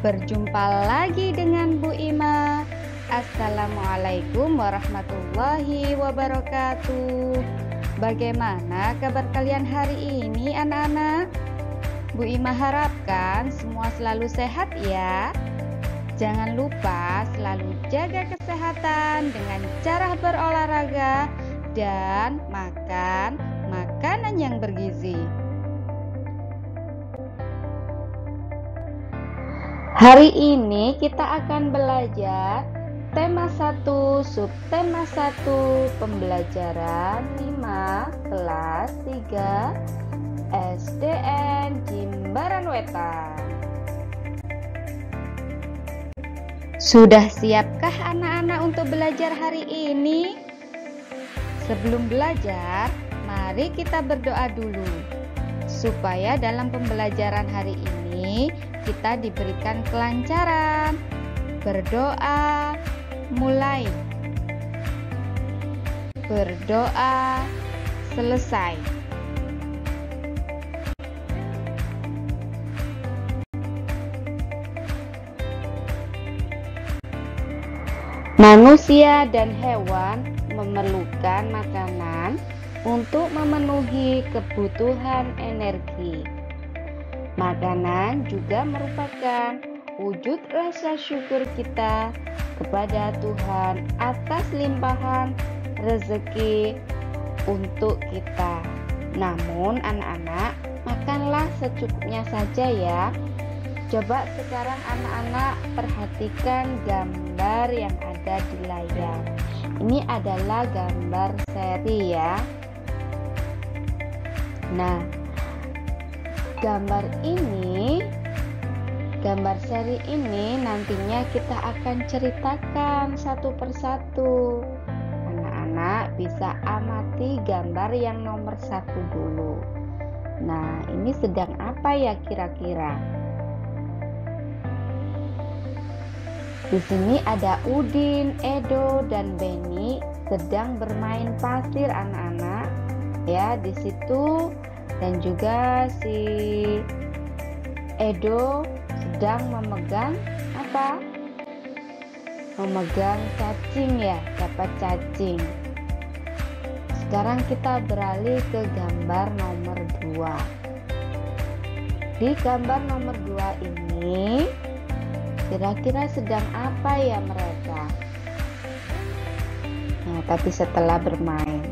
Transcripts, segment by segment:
Berjumpa lagi dengan Bu Ima. Assalamualaikum warahmatullahi wabarakatuh. Bagaimana kabar kalian hari ini anak-anak? Bu Ima harapkan semua selalu sehat ya. Jangan lupa selalu jaga kesehatan dengan cara berolahraga dan makan makanan yang bergizi. Hari ini kita akan belajar tema 1, subtema 1, pembelajaran 5, kelas 3, SDN Jimbaran Wetan. Sudah siapkah anak-anak untuk belajar hari ini? Sebelum belajar, mari kita berdoa dulu, supaya dalam pembelajaran hari ini kita diberikan kelancaran. Berdoa, mulai. Berdoa, selesai. Manusia dan hewan memerlukan makanan untuk memenuhi kebutuhan energi. Makanan juga merupakan wujud rasa syukur kita kepada Tuhan atas limpahan rezeki untuk kita. Namun anak-anak, makanlah secukupnya saja ya. Coba sekarang anak-anak perhatikan gambar yang ada di layar. Ini adalah gambar seri ya. Nah, gambar seri ini nantinya kita akan ceritakan satu persatu. Anak-anak bisa amati gambar yang nomor 1 dulu. Nah, ini sedang apa ya kira-kira? Di sini ada Udin, Edo, dan Beni sedang bermain pasir anak-anak. Ya, di situ. Dan juga si Edo sedang memegang apa? Memegang cacing ya, dapat cacing. Sekarang kita beralih ke gambar nomor 2. Di gambar nomor 2 ini kira-kira sedang apa ya mereka? Nah, tapi setelah bermain.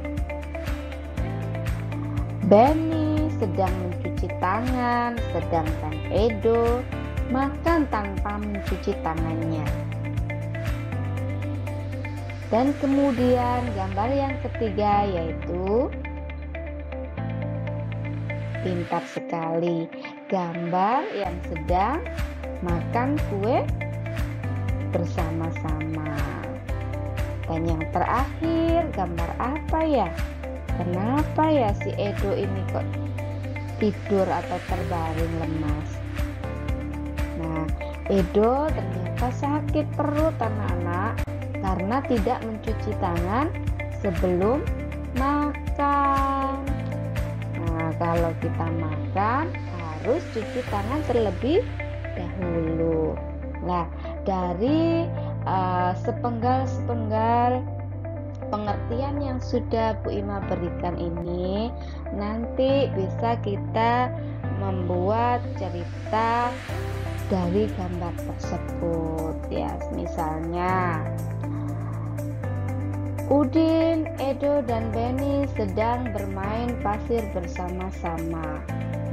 Benny sedang mencuci tangan, sedangkan Edo makan tanpa mencuci tangannya. Dan kemudian gambar yang ketiga yaitu pintar sekali, gambar yang sedang makan kue bersama-sama. Dan yang terakhir gambar apa ya? Kenapa ya si Edo ini kok tidur atau terbaring lemas? Nah, Edo ternyata sakit perut anak-anak karena tidak mencuci tangan sebelum makan. Nah, kalau kita makan harus cuci tangan terlebih dahulu. Nah, dari sepenggal pengertian yang sudah Bu Ima berikan ini, nanti bisa kita membuat cerita dari gambar tersebut ya. Misalnya Udin, Edo, dan Beni sedang bermain pasir bersama-sama.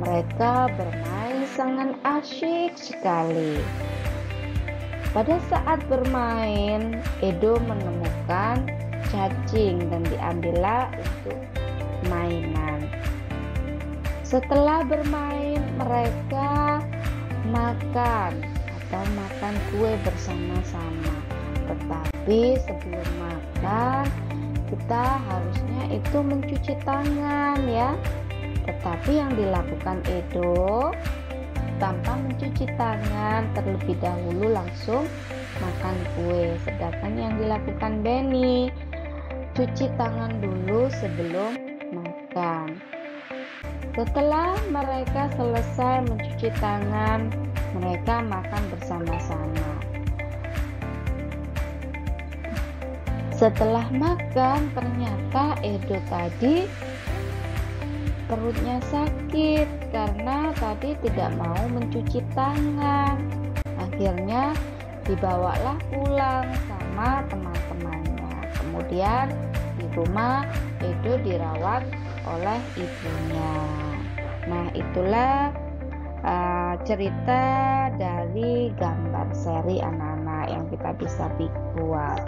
Mereka bermain sangat asyik sekali. Pada saat bermain, Edo menemukan cacing dan diambillah untuk mainan. Setelah bermain, mereka makan kue bersama-sama. Tetapi sebelum makan, kita harusnya itu mencuci tangan ya. Tetapi yang dilakukan Edo tanpa mencuci tangan, terlebih dahulu langsung makan kue. Sedangkan yang dilakukan Beni cuci tangan dulu sebelum makan. Setelah mereka selesai mencuci tangan, mereka makan bersama-sama. Setelah makan, ternyata Edo tadi perutnya sakit karena tadi tidak mau mencuci tangan. Akhirnya dibawalah pulang sama teman-temannya. Kemudian di rumah Edo dirawat oleh ibunya. Nah, itulah cerita dari gambar seri anak-anak yang kita bisa buat.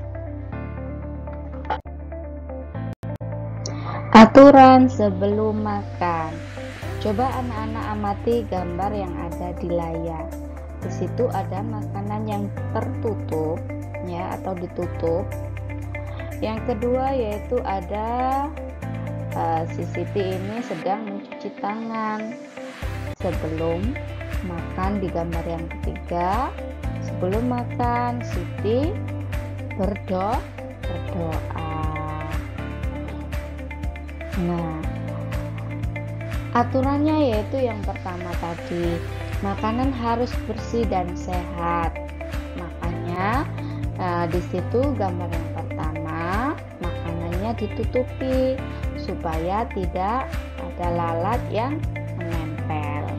Aturan sebelum makan. Coba anak-anak amati gambar yang ada di layar. Di situ ada makanan yang tertutup, ya, atau ditutup. Yang kedua yaitu ada si Siti ini sedang mencuci tangan sebelum makan. Di gambar yang ketiga, sebelum makan Siti berdoa. Nah, aturannya yaitu yang pertama tadi, makanan harus bersih dan sehat. Makanya di situ gambar yang pertama, makanannya ditutupi supaya tidak ada lalat yang menempel.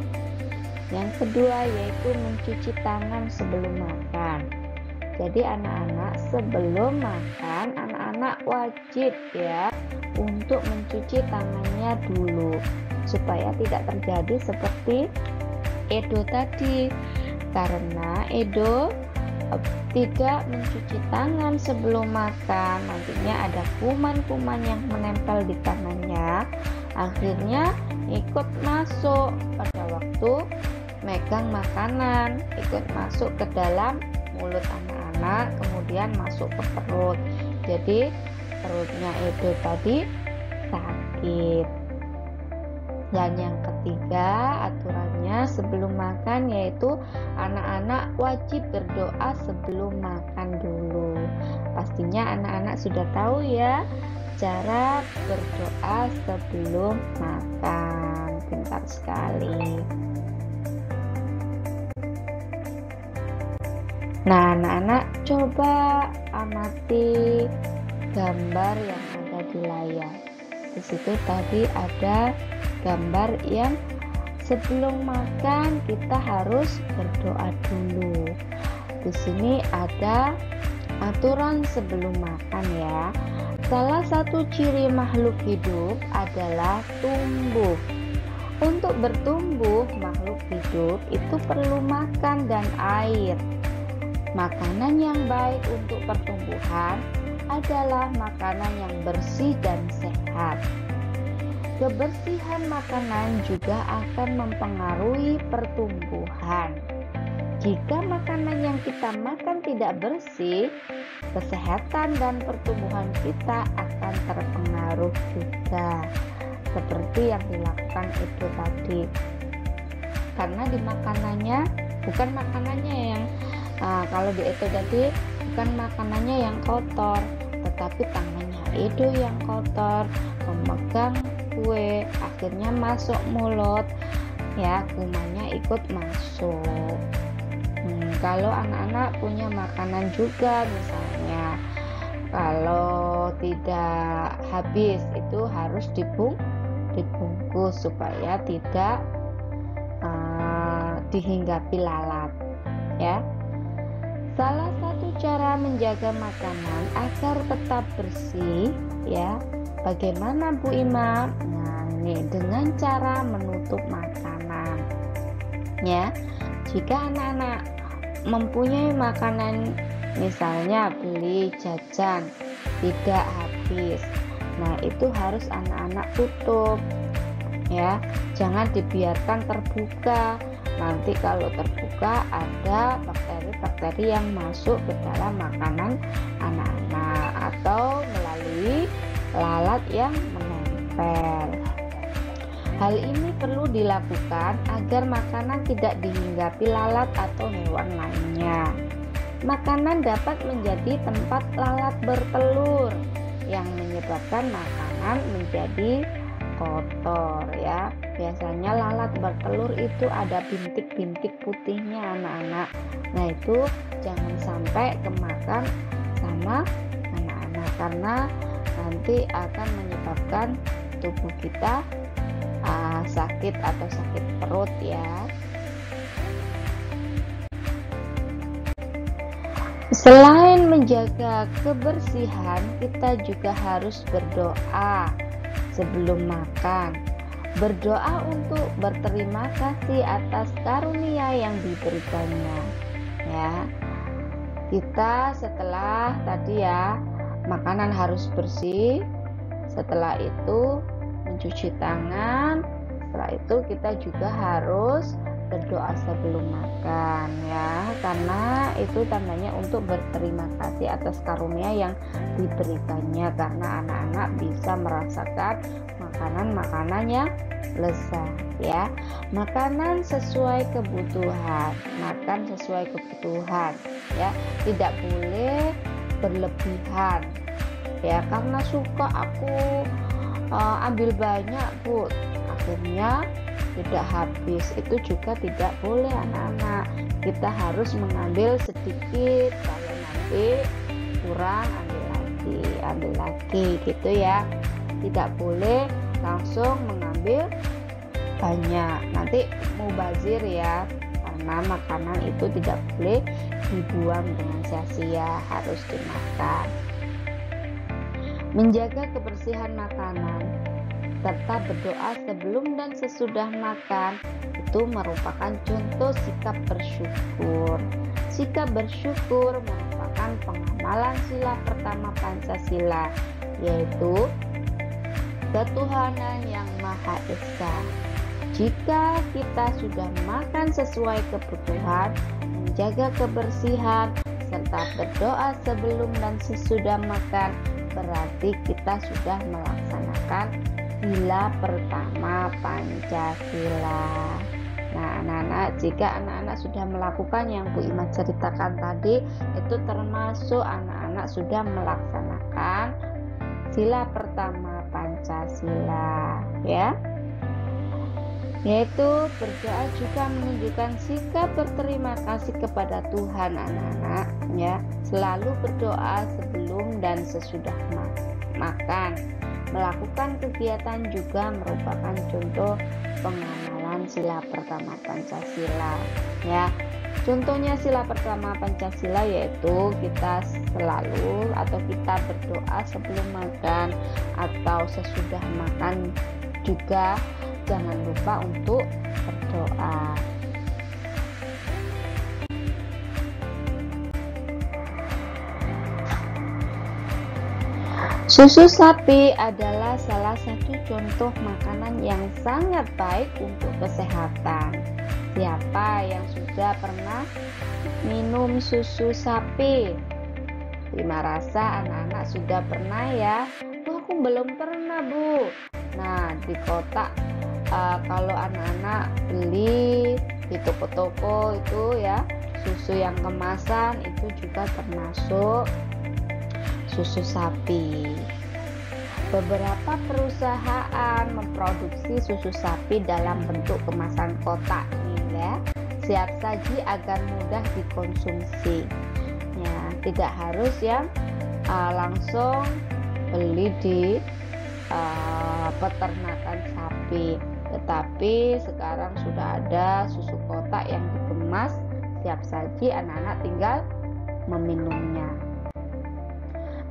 Yang kedua yaitu mencuci tangan sebelum makan. Jadi anak-anak sebelum makan, anak-anak wajib ya untuk mencuci tangannya dulu supaya tidak terjadi seperti Edo tadi, karena Edo tidak mencuci tangan sebelum makan, nantinya ada kuman-kuman yang menempel di tangannya, akhirnya ikut masuk pada waktu megang makanan, ikut masuk ke dalam mulut anak-anak, kemudian masuk ke perut. Jadi perutnya Edo tadi sakit. Dan yang ketiga aturannya sebelum makan yaitu anak-anak wajib berdoa sebelum makan dulu. Pastinya anak-anak sudah tahu ya cara berdoa sebelum makan. Pintar sekali. Nah, anak-anak coba amati gambar yang ada di layar. Di situ tadi ada gambar yang sebelum makan kita harus berdoa dulu. Di sini ada aturan sebelum makan ya. Salah satu ciri makhluk hidup adalah tumbuh. Untuk bertumbuh, makhluk hidup itu perlu makan dan air. Makanan yang baik untuk pertumbuhan adalah makanan yang bersih dan sehat. Kebersihan makanan juga akan mempengaruhi pertumbuhan. Jika makanan yang kita makan tidak bersih, kesehatan dan pertumbuhan kita akan terpengaruh juga. Seperti yang dilakukan itu tadi. Karena di makanannya, bukan makanannya yang kalau di Edo tadi bukan makanannya yang kotor, tetapi tangannya Edo yang kotor, memegang kue, akhirnya masuk mulut, ya kumannya ikut masuk. Kalau anak-anak punya makanan juga, misalnya kalau tidak habis itu harus dibungkus supaya tidak dihinggapi lalat, ya. Salah satu cara menjaga makanan agar tetap bersih, ya, bagaimana Bu Ima? Nah, ini dengan cara menutup makanan, ya. Jika anak-anak mempunyai makanan, misalnya beli jajan tidak habis, nah itu harus anak-anak tutup, ya. Jangan dibiarkan terbuka. Nanti kalau terbuka ada bakteri-bakteri yang masuk ke dalam makanan anak-anak atau melalui lalat yang menempel. Hal ini perlu dilakukan agar makanan tidak dihinggapi lalat atau hewan lainnya. Makanan dapat menjadi tempat lalat bertelur yang menyebabkan makanan menjadi kotor ya. Biasanya lalat bertelur itu ada bintik-bintik putihnya anak-anak. Nah itu jangan sampai kemakan sama anak-anak, karena nanti akan menyebabkan tubuh kita sakit atau sakit perut ya. Selain menjaga kebersihan, kita juga harus berdoa sebelum makan. Berdoa untuk berterima kasih atas karunia yang diberikannya. Ya, kita setelah tadi ya, makanan harus bersih. Setelah itu mencuci tangan. Setelah itu kita juga harus berdoa sebelum makan ya, karena itu tandanya untuk berterima kasih atas karunia yang diberikannya, karena anak-anak bisa merasakan makanan-makanan yang lezat ya. Makanan sesuai kebutuhan, makan sesuai kebutuhan ya, tidak boleh berlebihan ya, karena suka aku ambil banyak Bu, akhirnya tidak habis, itu juga tidak boleh anak-anak. Kita harus mengambil sedikit, kalau nanti kurang ambil lagi gitu ya. Tidak boleh langsung mengambil banyak, nanti mubazir ya, karena makanan itu tidak boleh dibuang dengan sia-sia, harus dimakan. Menjaga kebersihan makanan serta berdoa sebelum dan sesudah makan itu merupakan contoh sikap bersyukur. Sikap bersyukur merupakan pengamalan sila pertama Pancasila, yaitu ketuhanan yang Maha Esa. Jika kita sudah makan sesuai kebutuhan, menjaga kebersihan, serta berdoa sebelum dan sesudah makan, berarti kita sudah melaksanakan sila pertama Pancasila. Nah anak-anak, jika anak-anak sudah melakukan yang Bu Ima ceritakan tadi, itu termasuk anak-anak sudah melaksanakan sila pertama Pancasila ya, yaitu berdoa juga menunjukkan sikap berterima kasih kepada Tuhan anak-anak ya. Selalu berdoa sebelum dan sesudah makan. Melakukan kegiatan juga merupakan contoh pengamalan sila pertama Pancasila ya. Contohnya sila pertama Pancasila yaitu kita selalu atau kita berdoa sebelum makan atau sesudah makan, juga jangan lupa untuk berdoa. Susu sapi adalah salah satu contoh makanan yang sangat baik untuk kesehatan. Siapa yang sudah pernah minum susu sapi? Bima rasa anak-anak sudah pernah ya. Aku belum pernah Bu. Nah di kota kalau anak-anak beli di toko-toko itu ya, susu yang kemasan itu juga termasuk susu sapi. Beberapa perusahaan memproduksi susu sapi dalam bentuk kemasan kotak nih ya, siap saji agar mudah dikonsumsi. Ya, tidak harus yang langsung beli di peternakan sapi, tetapi sekarang sudah ada susu kotak yang dikemas siap saji, anak-anak tinggal meminumnya.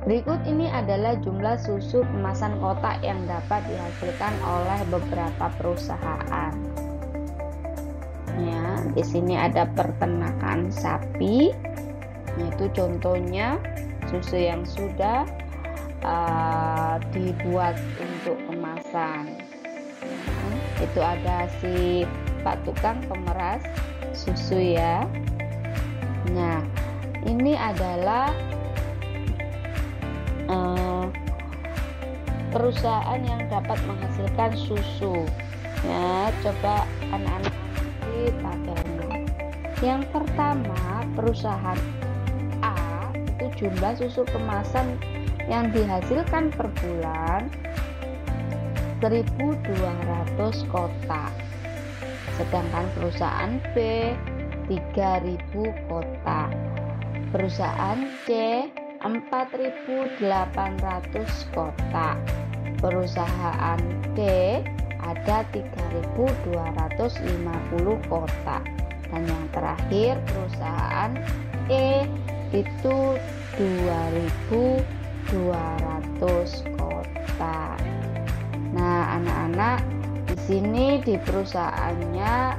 Berikut ini adalah jumlah susu kemasan kotak yang dapat dihasilkan oleh beberapa perusahaan. Ya, di sini ada peternakan sapi, yaitu contohnya susu yang sudah dibuat untuk kemasan. Nah, itu ada si Pak Tukang pemeras susu ya. Nah, ini adalah perusahaan yang dapat menghasilkan susu ya. Coba anak-anak di tabelnya. Yang pertama, perusahaan A itu jumlah susu kemasan yang dihasilkan per bulan 1.200 kotak. Sedangkan perusahaan B 3.000 kotak. Perusahaan C 4.800 kotak. Perusahaan D ada 3.250 kotak. Dan yang terakhir perusahaan E itu 2.200 kotak. Nah, anak-anak, di sini di perusahaannya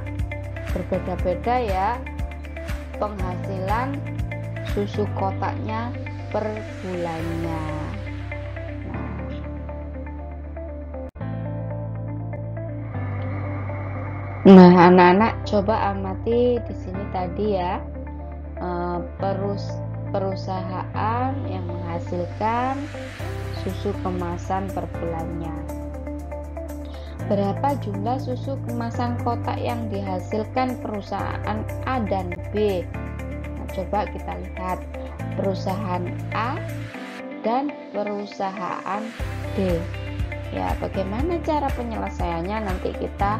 berbeda-beda ya penghasilan susu kotaknya per bulannya. Nah, anak-anak coba amati di sini tadi ya, perusahaan yang menghasilkan susu kemasan per bulannya. Berapa jumlah susu kemasan kotak yang dihasilkan perusahaan A dan B? Nah, coba kita lihat perusahaan A dan perusahaan D. Ya, bagaimana cara penyelesaiannya nanti kita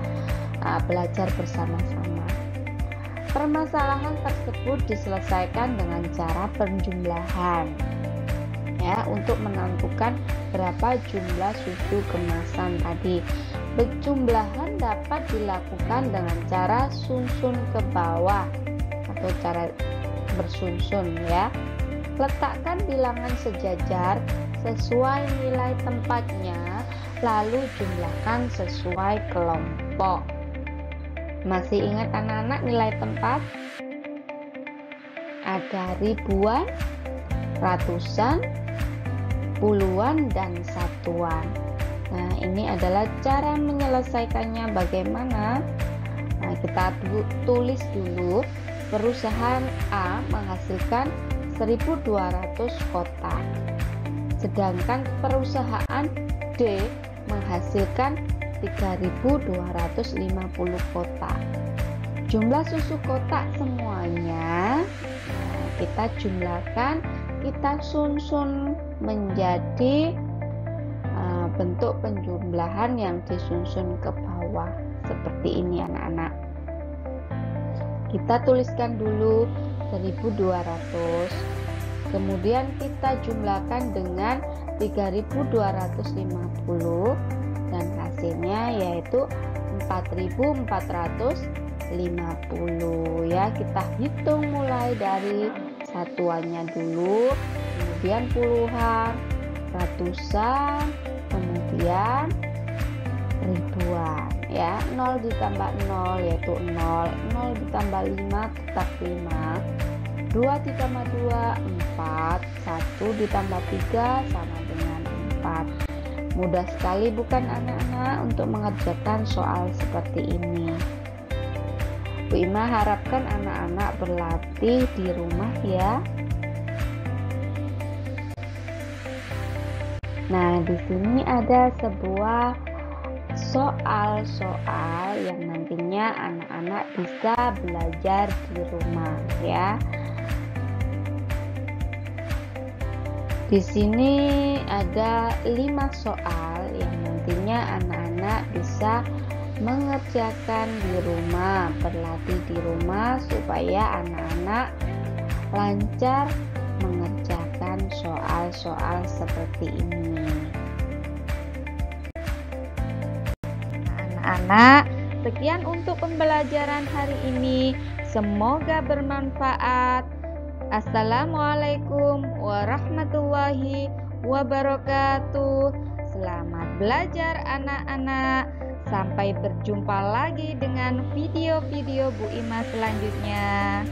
belajar bersama-sama. Permasalahan tersebut diselesaikan dengan cara penjumlahan. Ya, untuk menentukan berapa jumlah susu kemasan tadi. Penjumlahan dapat dilakukan dengan cara susun ke bawah atau cara bersusun ya. Letakkan bilangan sejajar sesuai nilai tempatnya, lalu jumlahkan sesuai kelompok. Masih ingat anak-anak nilai tempat? Ada ribuan, ratusan, puluhan, dan satuan. Nah, ini adalah cara menyelesaikannya bagaimana? Nah, kita tulis dulu. Perusahaan A menghasilkan 1.200 kotak. Sedangkan perusahaan D menghasilkan 3.250 kotak. Jumlah susu kotak semuanya kita jumlahkan, kita susun menjadi bentuk penjumlahan yang disusun ke bawah seperti ini anak-anak. Kita tuliskan dulu 1.200, kemudian kita jumlahkan dengan 3.250 dan hasilnya yaitu 4.450 ya. Kita hitung mulai dari satuannya dulu, kemudian puluhan, ratusan, kemudian ribuan ya. 0 ditambah 0 yaitu 0, 0 ditambah 5 tetap 5, 2 ditambah 2 4, 1 ditambah 3 sama dengan 4. Mudah sekali bukan anak-anak untuk mengerjakan soal seperti ini. Bu Ima harapkan anak-anak berlatih di rumah ya. Nah, di sini ada sebuah soal-soal yang nantinya anak-anak bisa belajar di rumah ya. Di sini ada 5 soal yang nantinya anak-anak bisa mengerjakan di rumah, berlatih di rumah supaya anak-anak lancar mengerjakan soal-soal seperti ini. Anak-anak, sekian untuk pembelajaran hari ini. Semoga bermanfaat. Assalamualaikum warahmatullahi wabarakatuh. Selamat belajar anak-anak. Sampai berjumpa lagi dengan video-video Bu Ima selanjutnya.